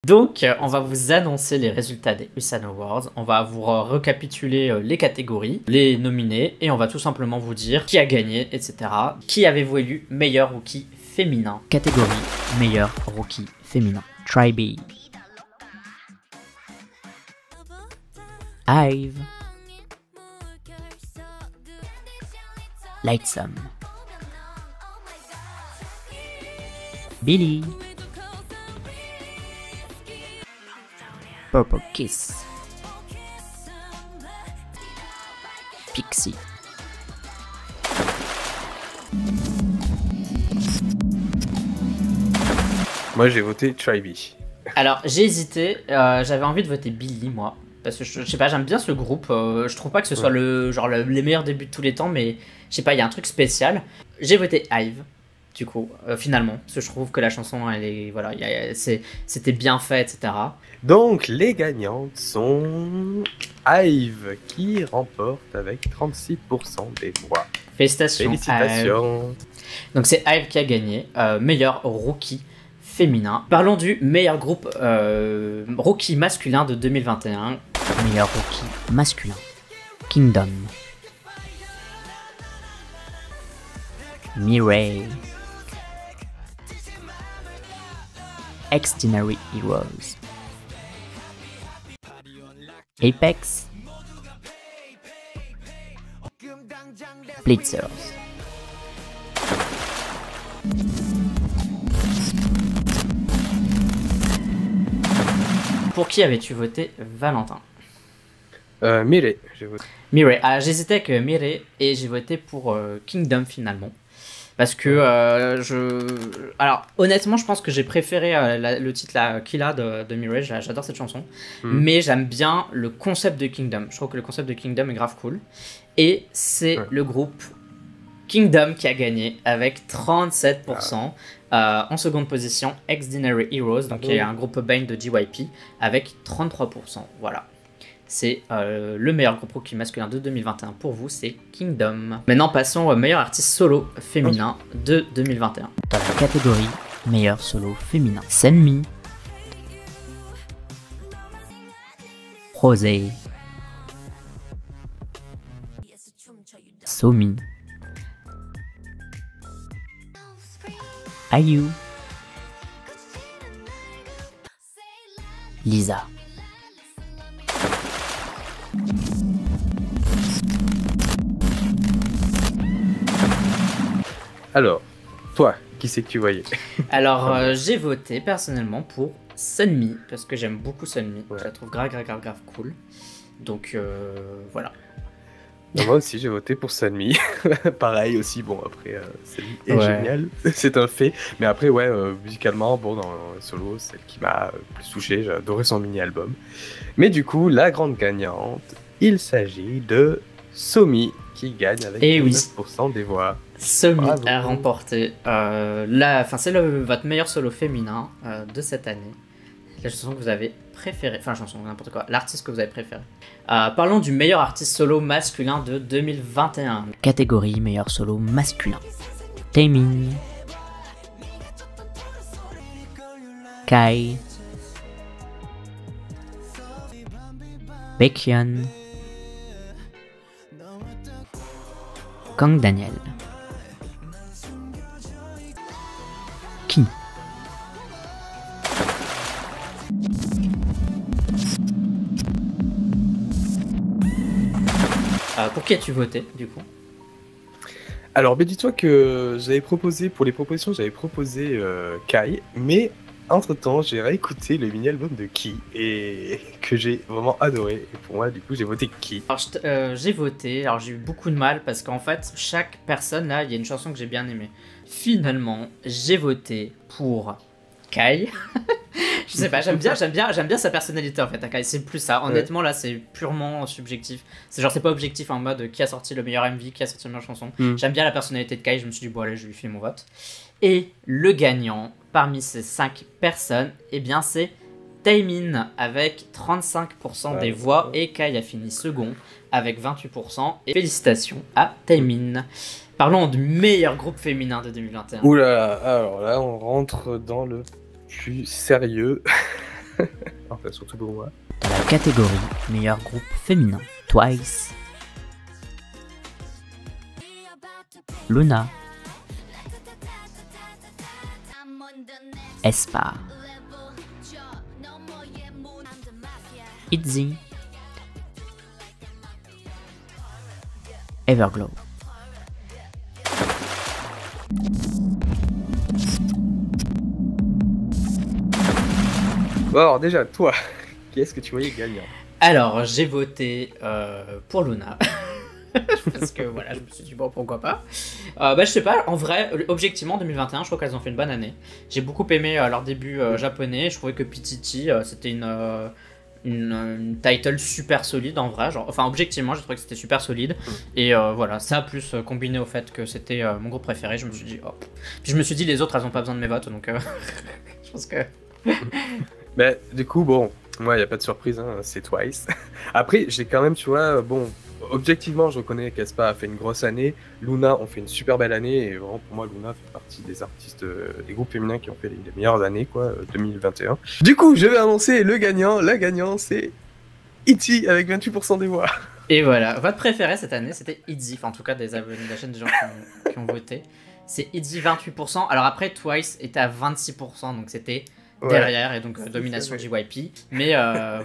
Donc, on va vous annoncer les résultats des Usan Awards. On va vous récapituler les catégories, les nominés, et on va tout simplement vous dire qui a gagné, etc. Qui avez-vous élu meilleur rookie féminin? Catégorie meilleur rookie féminin. Tribe. Ive. Lightsome. Billy. Purple Kiss. Pixie. Moi j'ai voté Tribe. Alors j'ai hésité, j'avais envie de voter Billy moi. Parce que je sais pas, j'aime bien ce groupe. Je trouve pas que ce soit les meilleurs débuts de tous les temps, mais je sais pas, il y a un truc spécial. J'ai voté Ive, du coup, finalement. Parce que je trouve que la chanson, elle est. Voilà, c'était bien fait, etc. Donc les gagnantes sont Ive qui remporte avec 36% des voix. Félicitations. Félicitations. Donc c'est Ive qui a gagné, meilleur rookie féminin. Parlons du meilleur groupe rookie masculin de 2021. Meilleur rookie masculin. Kingdom. Mireille. Extraordinary Heroes. Apex. Blitzers. Pour qui avais-tu voté, Valentin? Mireille, j'ai voté. Mireille. Ah, j'hésitais avec Mireille et j'ai voté pour Kingdom finalement. Parce que alors honnêtement je pense que j'ai préféré le titre là, Killa de Mireille, j'adore cette chanson. Mais j'aime bien le concept de Kingdom. Je trouve que le concept de Kingdom est grave cool. Et c'est le groupe Kingdom qui a gagné avec 37%. En seconde position, Extraordinary Heroes, donc il y a un groupe Bane de JYP avec 33%. Voilà. C'est le meilleur groupe rookie masculin de 2021 pour vous, c'est Kingdom. Maintenant passons au meilleur artiste solo féminin de 2021. Dans la catégorie meilleur solo féminin. Senmi. Rosé. Somi. Ayu. Lisa. Alors, toi, qui c'est que tu voyais? Alors, j'ai voté personnellement pour Sunmi, parce que j'aime beaucoup Sunmi. Je la trouve grave cool. Donc, voilà. Moi aussi, j'ai voté pour Sunmi. Pareil aussi, bon, après, Sunmi est génial, c'est un fait. Mais après, musicalement, bon, dans le solo, celle qui m'a plus touché, j'ai adoré son mini-album. Mais du coup, la grande gagnante, il s'agit de Somi, qui gagne avec 9% des voix. Somi a remporté c'est votre meilleur solo féminin de cette année. La chanson que vous avez préférée, enfin chanson, n'importe quoi, l'artiste que vous avez préféré. Parlons du meilleur artiste solo masculin de 2021. Catégorie meilleur solo masculin. Taemin. Kai. Baekhyun. Kang Daniel. Qui? Pour qui as-tu voté, du coup? Alors, dis-toi que j'avais proposé, pour les propositions, j'avais proposé Kai, mais entre-temps, j'ai réécouté le mini-album de Ki, et que j'ai vraiment adoré. Et pour moi, du coup, j'ai voté Ki. Alors, j'ai voté, alors j'ai eu beaucoup de mal, parce qu'en fait, chaque personne, là, il y a une chanson que j'ai bien aimée. Finalement, j'ai voté pour Kai. Je sais pas, j'aime bien sa personnalité en fait, Kai. C'est plus ça. Honnêtement, là, c'est purement subjectif. C'est genre, c'est pas objectif en mode qui a sorti le meilleur MV, qui a sorti la meilleure chanson. J'aime bien la personnalité de Kai. Je me suis dit, bon, allez, je lui file mon vote. Et le gagnant parmi ces 5 personnes, eh bien, c'est Taemin avec 35% des voix et Kai a fini second avec 28%. Et félicitations à Taemin. Parlons du meilleur groupe féminin de 2021. Oula, alors là, on rentre dans le plus sérieux. Enfin, surtout pour moi. Dans la catégorie meilleur groupe féminin, Twice, Luna, aespa, ITZY, Everglow. Bon, alors déjà, toi, qui est-ce que tu voyais gagnant? Alors, j'ai voté pour Luna. Parce que voilà, je me suis dit, bon, pourquoi pas. Je sais pas, en vrai, objectivement, 2021, je trouve qu'elles ont fait une bonne année. J'ai beaucoup aimé leur début japonais. Je trouvais que PTT, c'était une title super solide en vrai. Genre, enfin, objectivement, j'ai trouvé que c'était super solide. Et voilà, ça, plus combiné au fait que c'était mon groupe préféré, je me suis dit, oh. Puis je me suis dit, les autres, elles ont pas besoin de mes votes. Donc, je pense que. Mais du coup, bon, moi, il n'y a pas de surprise, hein, c'est Twice. Après, j'ai quand même, tu vois, bon, objectivement, je reconnais qu'aespa a fait une grosse année. Luna ont fait une super belle année. Et vraiment, pour moi, Luna fait partie des artistes, des groupes féminins qui ont fait les meilleures années, quoi, 2021. Du coup, je vais annoncer le gagnant. La gagnante, c'est ITZY avec 28% des voix. Et voilà, votre préféré cette année, c'était ITZY. Enfin, en tout cas, des abonnés de la chaîne, des gens qui ont voté. C'est ITZY 28%. Alors après, Twice était à 26%, donc c'était derrière, et donc domination JYP. Mais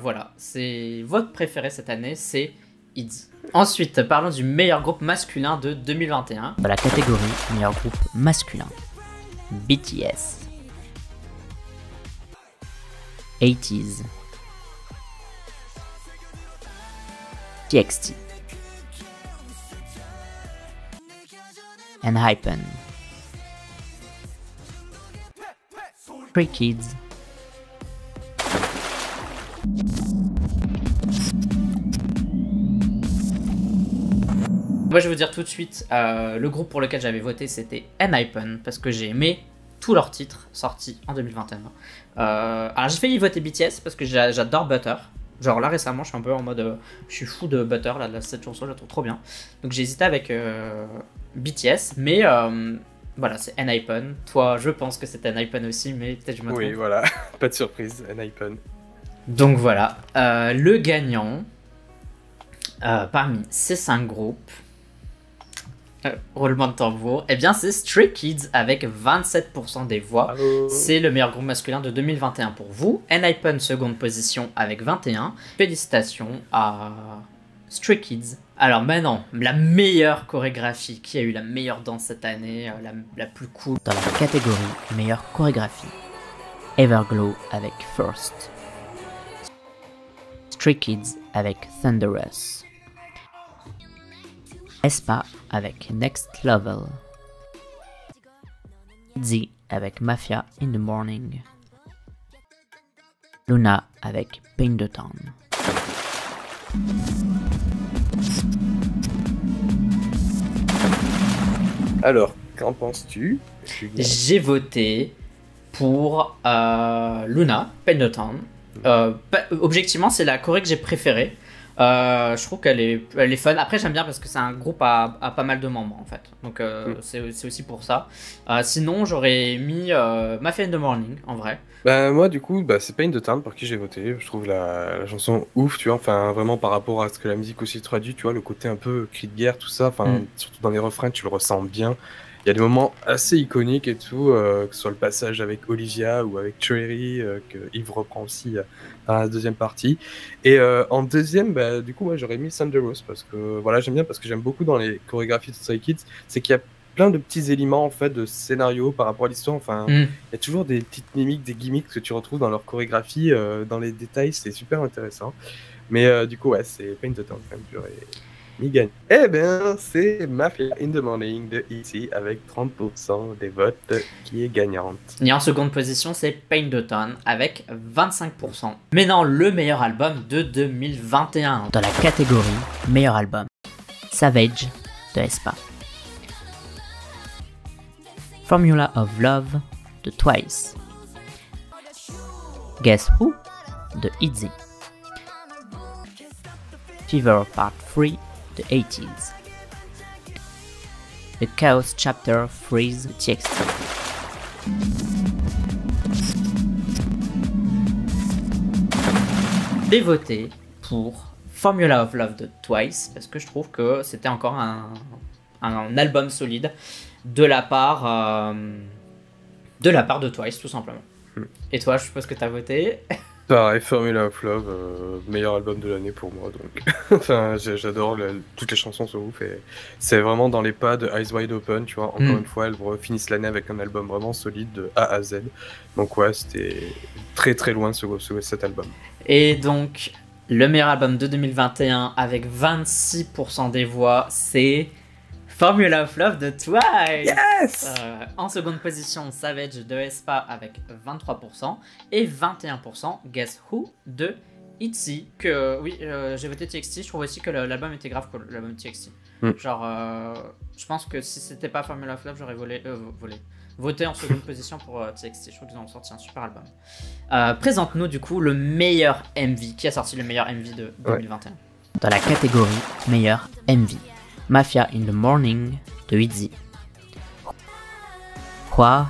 voilà, c'est votre préféré cette année, c'est ITZY. Ensuite, parlons du meilleur groupe masculin de 2021. Dans la catégorie meilleur groupe masculin, BTS, ATEEZ, TXT, ENHYPEN, Stray Kids, Moi, je vais vous dire tout de suite, le groupe pour lequel j'avais voté, c'était ENHYPEN, parce que j'ai aimé tous leurs titres sortis en 2021. Alors, j'ai failli voter BTS, parce que j'adore Butter. Genre là, récemment, je suis un peu en mode... je suis fou de Butter, là, cette chanson, je la trouve trop bien. Donc, j'ai hésité avec BTS, mais... voilà, c'est ENHYPEN. Toi, je pense que c'est ENHYPEN aussi, mais peut-être je me trompe. Oui, voilà, pas de surprise, ENHYPEN. Donc voilà, le gagnant parmi ces 5 groupes, roulement de tambour, eh bien c'est Stray Kids avec 27% des voix. Bravo. C'est le meilleur groupe masculin de 2021 pour vous. ENHYPEN seconde position avec 21. Félicitations à Stray Kids. Alors maintenant, la meilleure chorégraphie, qui a eu la meilleure danse cette année, la plus cool. dans la catégorie meilleure chorégraphie, Everglow avec First, Stray Kids avec Thunderous, aespa avec Next Level, ITZY avec Mafia in the Morning, Luna avec Paint the Town. Alors, qu'en penses-tu? J'ai voté pour Luna, Paint the Town. Objectivement, c'est la choré que j'ai préférée. Je trouve qu'elle est fun. Après, j'aime bien parce que c'est un groupe à pas mal de membres en fait. Donc, c'est aussi pour ça. Sinon, j'aurais mis Mafia in the Morning en vrai. Bah, moi, du coup, c'est Paint the Town pour qui j'ai voté. Je trouve la chanson ouf, tu vois. Enfin, vraiment par rapport à ce que la musique aussi traduit, tu vois, le côté un peu cri de guerre, tout ça. Enfin, surtout dans les refrains, tu le ressens bien. Il y a des moments assez iconiques et tout, que ce soit le passage avec Olivia ou avec Cherry, que Yves reprend aussi dans la deuxième partie. Et en deuxième, du coup, j'aurais mis Thunderous parce que voilà, j'aime bien parce que j'aime beaucoup dans les chorégraphies de Stray Kids, c'est qu'il y a plein de petits éléments en fait de scénario par rapport à l'histoire. Enfin, il y a toujours des petites mimiques, des gimmicks que tu retrouves dans leur chorégraphie, dans les détails, c'est super intéressant. Mais du coup, ouais, c'est Paint the Town quand même pur et gagne. Eh bien, c'est Mafia in the Morning de ITZY avec 30% des votes qui est gagnante. Et en seconde position, c'est Paint the Town avec 25%. Maintenant, le meilleur album de 2021. Dans la catégorie meilleur album, Savage de aespa, Formula of Love de Twice, Guess Who de ITZY, Fever Part 3 de ATEEZ, The Chaos Chapter Freeze de TXT. vais voter pour Formula of Love de Twice, parce que je trouve que c'était encore un album solide de la part de Twice, tout simplement. Et toi, je suppose que tu as voté. Pareil, Formula of Love, meilleur album de l'année pour moi, donc. Enfin, j'adore toutes les chansons sont ouf, et c'est vraiment dans les pas de Eyes Wide Open, tu vois. Encore une fois, elles finissent l'année avec un album vraiment solide de A à Z. Donc ouais, c'était très très loin cet album. Et donc, le meilleur album de 2021 avec 26% des voix, c'est Formula of Love de Twice. Yes. En seconde position, Savage de aespa avec 23% et 21% Guess Who de ITZY. Que oui, j'ai voté TXT. Je trouve aussi que l'album était grave cool, l'album TXT. Genre, je pense que si c'était pas Formula of Love, j'aurais voté en seconde position pour TXT. Je trouve qu'ils ont sorti un super album. Présente-nous du coup le meilleur MV. Qui a sorti le meilleur MV de 2021 ? Dans la catégorie meilleur MV, Mafia in the Morning de ITZY, Hwa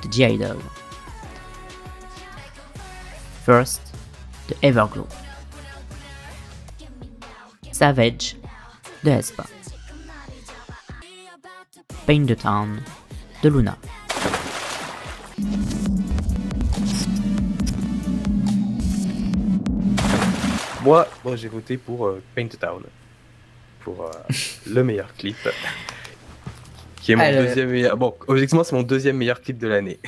de G-Idol, First de Everglow, Savage de aespa, Paint the Town de Luna. Moi, j'ai voté pour Paint the Town, pour le meilleur clip, qui est mon deuxième meilleur. Bon, objectivement, c'est mon deuxième meilleur clip de l'année.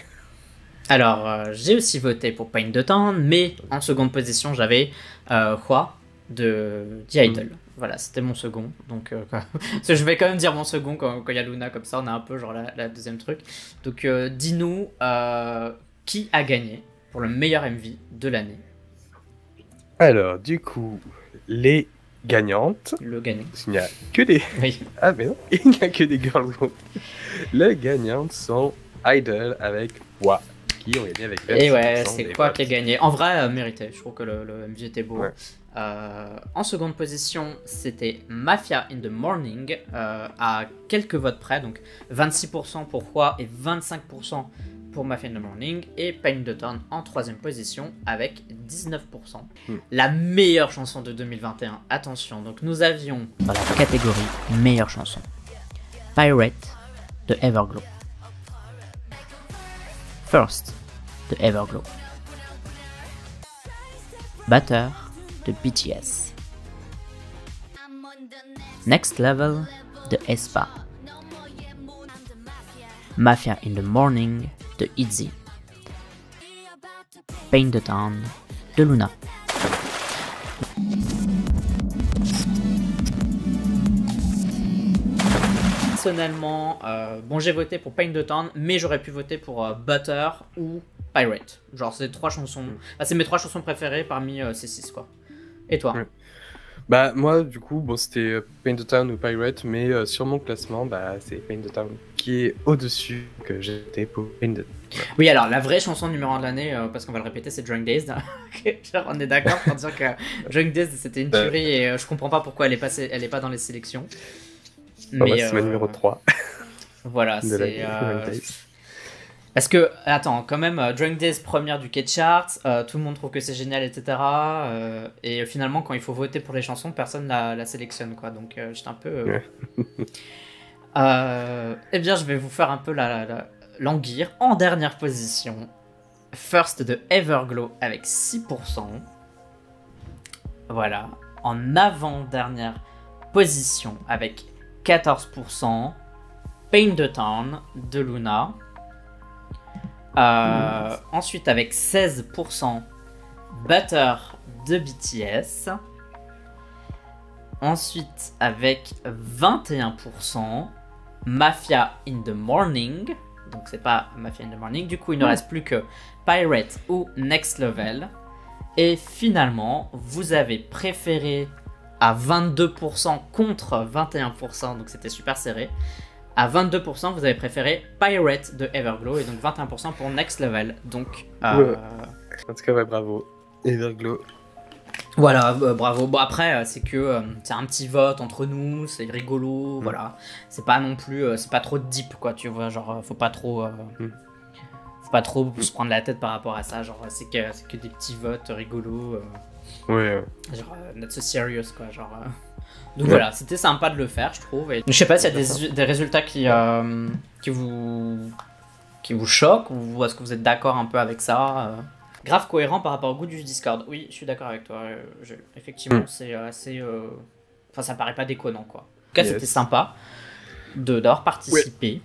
Alors, j'ai aussi voté pour Paint the Town, mais en seconde position, j'avais Hwa de G-Idol. Voilà, c'était mon second. Donc, je vais quand même dire mon second quand il y a Luna, comme ça, on a un peu genre la deuxième truc. Donc, dis-nous qui a gagné pour le meilleur MV de l'année. Alors, du coup, les gagnantes. Le gagnant. Il n'y a que des. Oui. Ah, mais non, il n'y a que des girl groups. Les gagnantes sont Idol avec Hwa, qui ont gagné avec. Et ouais, c'est quoi qui a gagné. En vrai, mérité. Je trouve que le MV était beau. Ouais. En seconde position, c'était Mafia in the Morning, à quelques votes près, donc 26% pour Hwa et 25% pour Mafia in the Morning, et Paint the Town en troisième position avec 19%. La meilleure chanson de 2021, attention, donc nous avions dans la catégorie meilleure chanson, Pirate de Everglow, First de Everglow, Butter de BTS, Next Level de aespa, Mafia in the Morning de ITZY, Paint the Town de Luna. Personnellement, j'ai voté pour Paint the Town, mais j'aurais pu voter pour Butter ou Pirate. Genre, c'est trois chansons. C'est mes trois chansons préférées parmi ces 6, quoi. Et toi ? Bah, moi, du coup, c'était Paint the Town ou Pirate, mais sur mon classement, c'est Paint the Town qui est au-dessus, que j'étais pour Paint the Town. Oui, alors, la vraie chanson numéro 1 de l'année, parce qu'on va le répéter, c'est Drunk Days. Genre, on est d'accord pour dire que Drunk Days, c'était une tuerie et je comprends pas pourquoi elle est pas dans les sélections. Mais c'est ma numéro 3. Voilà, c'est... Parce que, attends, quand même, Drunk Days, première du K-Chart, tout le monde trouve que c'est génial, etc. Et finalement, quand il faut voter pour les chansons, personne la sélectionne, quoi. Donc, j'étais un peu... Eh bien, je vais vous faire un peu languir. En dernière position, First de Everglow avec 6%. Voilà. En avant-dernière position avec 14%, Paint the Town de Luna. Ensuite avec 16%, Butter de BTS. Ensuite avec 21%, Mafia in the Morning. Donc c'est pas Mafia in the Morning. Du coup il ne reste plus que Pirate ou Next Level. Et finalement vous avez préféré à 22% contre 21%, donc c'était super serré. À 22%, vous avez préféré Pirate de Everglow et donc 21% pour Next Level. Donc, En tout cas, bravo. Everglow. Voilà, bravo. Bon, après, c'est que c'est un petit vote entre nous, c'est rigolo, voilà. C'est pas non plus, c'est pas trop deep, quoi, tu vois. Genre, faut pas trop pas trop se prendre la tête par rapport à ça. Genre, c'est que des petits votes rigolos. Ouais. Genre, not so serious, quoi. Genre. Donc voilà, c'était sympa de le faire, je trouve. Et... Je sais pas s'il y a des résultats qui vous choquent ou est-ce que vous êtes d'accord un peu avec ça Grave cohérent par rapport au goût du Discord. Oui, je suis d'accord avec toi. Effectivement, c'est assez. Enfin, ça paraît pas déconnant, quoi. En tout cas, c'était sympa d'avoir participé.